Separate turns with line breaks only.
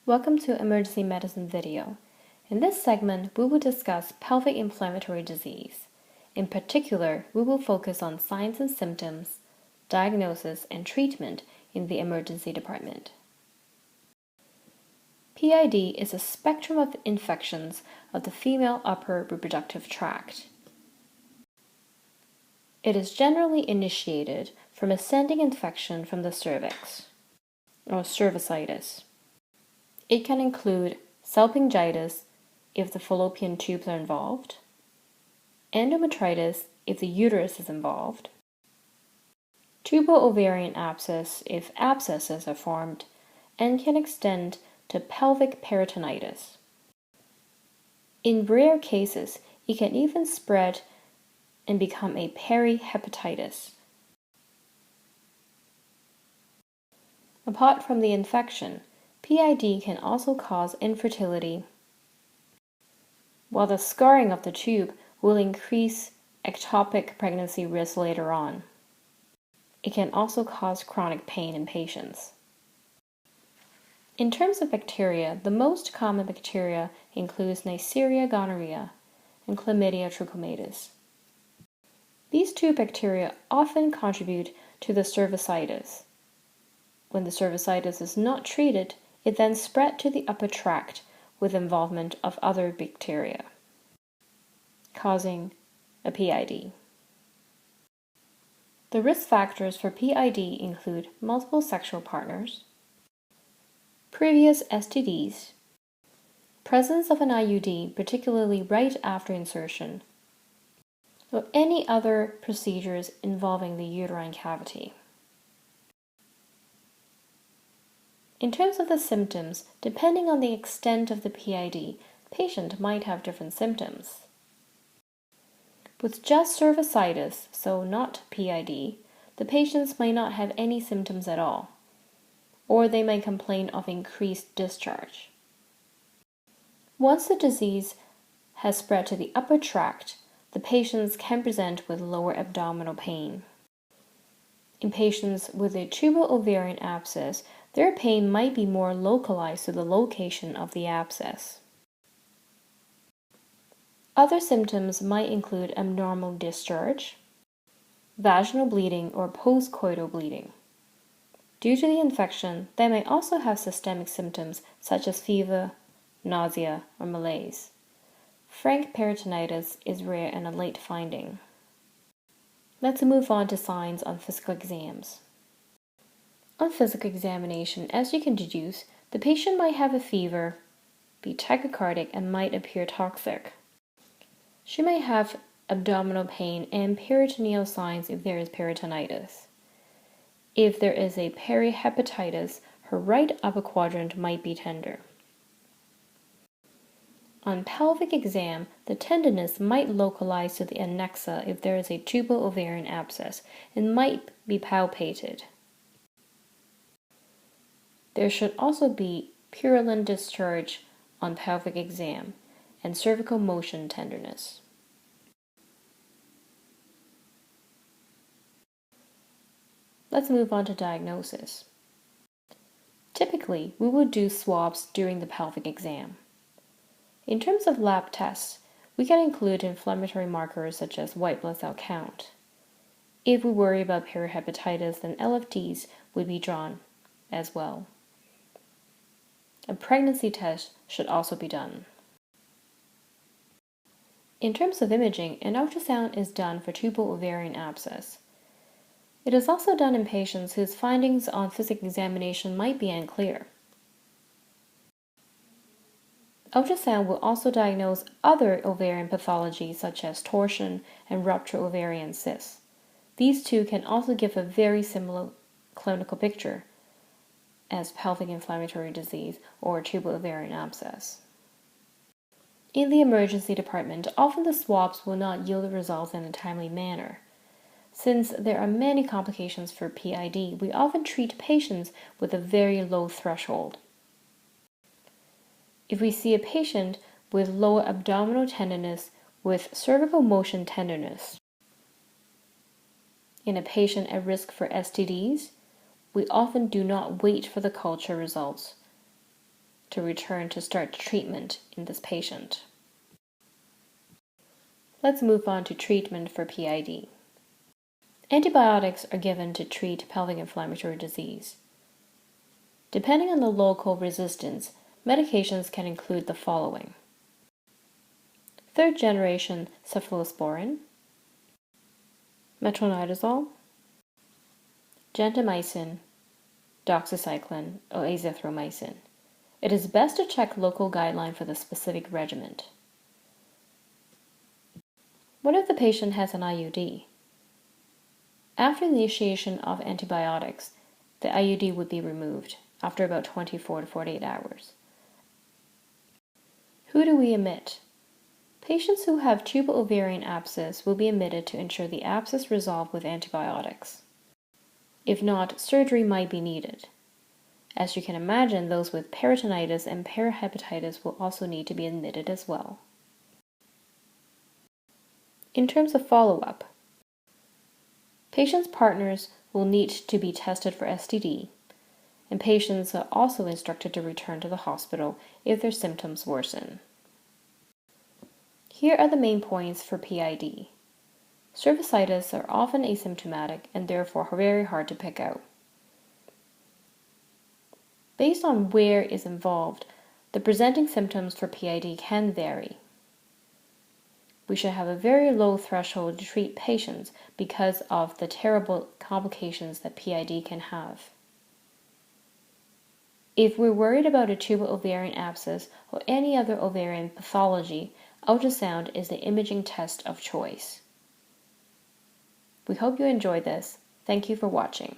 Welcome to Emergency Medicine video. In this segment, we will discuss pelvic inflammatory disease. In particular, we will focus on signs and symptoms, diagnosis, and treatment in the emergency department. PID is a spectrum of infections of the female upper reproductive tract. It is generally initiated from ascending infection from the cervix, or cervicitis. It can include salpingitis if the fallopian tubes are involved, endometritis if the uterus is involved, tubo-ovarian abscess if abscesses are formed, and can extend to pelvic peritonitis. In rare cases, it can even spread and become a perihepatitis. Apart from the infection, PID can also cause infertility, while the scarring of the tube will increase ectopic pregnancy risk later on. It can also cause chronic pain in patients. In terms of bacteria, the most common bacteria includes Neisseria gonorrhea and Chlamydia trachomatis. These two bacteria often contribute to the cervicitis. When the cervicitis is not treated, it then spread to the upper tract with involvement of other bacteria, causing a PID. The risk factors for PID include multiple sexual partners, previous STDs, presence of an IUD, particularly right after insertion, or any other procedures involving the uterine cavity. In terms of the symptoms, depending on the extent of the PID, patient might have different symptoms. With just cervicitis, so not PID, the patients might not have any symptoms at all, or they may complain of increased discharge. Once the disease has spread to the upper tract, the patients can present with lower abdominal pain. In patients with a tubo-ovarian abscess, their pain might be more localized to the location of the abscess. Other symptoms might include abnormal discharge, vaginal bleeding, or postcoital bleeding. Due to the infection, they may also have systemic symptoms such as fever, nausea, or malaise. Frank peritonitis is rare and a late finding. Let's move on to signs on physical exams. On physical examination, as you can deduce, the patient might have a fever, be tachycardic, and might appear toxic. She may have abdominal pain and peritoneal signs if there is peritonitis. If there is a perihepatitis, her right upper quadrant might be tender. On pelvic exam, the tenderness might localize to the annexa if there is a tubo-ovarian abscess and might be palpated. There should also be purulent discharge on pelvic exam and cervical motion tenderness. Let's move on to diagnosis. Typically, we would do swabs during the pelvic exam. In terms of lab tests, we can include inflammatory markers such as white blood cell count. If we worry about perihepatitis, then LFTs would be drawn as well. A pregnancy test should also be done. In terms of imaging, an ultrasound is done for tubo-ovarian abscess. It is also done in patients whose findings on physical examination might be unclear. Ultrasound will also diagnose other ovarian pathologies such as torsion and ruptured ovarian cysts. These two can also give a very similar clinical picture as pelvic inflammatory disease or tubo-ovarian abscess. In the emergency department, often the swabs will not yield results in a timely manner. Since there are many complications for PID, we often treat patients with a very low threshold. If we see a patient with lower abdominal tenderness with cervical motion tenderness, in a patient at risk for STDs, we often do not wait for the culture results to return to start treatment in this patient. Let's move on to treatment for PID. Antibiotics are given to treat pelvic inflammatory disease. Depending on the local resistance, medications can include the following: third generation cephalosporin, metronidazole, gentamicin, doxycycline, or azithromycin. It is best to check local guideline for the specific regimen. What if the patient has an IUD? After initiation of antibiotics, the IUD would be removed after about 24 to 48 hours. Who do we omit? Patients who have tubal ovarian abscess will be omitted to ensure the abscess resolved with antibiotics. If not, surgery might be needed. As you can imagine, those with peritonitis and perihepatitis will also need to be admitted as well. In terms of follow-up, patients' partners will need to be tested for STD, and patients are also instructed to return to the hospital if their symptoms worsen. Here are the main points for PID. Cervicitis are often asymptomatic and therefore very hard to pick out. Based on where is involved, the presenting symptoms for PID can vary. We should have a very low threshold to treat patients because of the terrible complications that PID can have. If we're worried about a tubal ovarian abscess or any other ovarian pathology, ultrasound is the imaging test of choice. We hope you enjoyed this. Thank you for watching.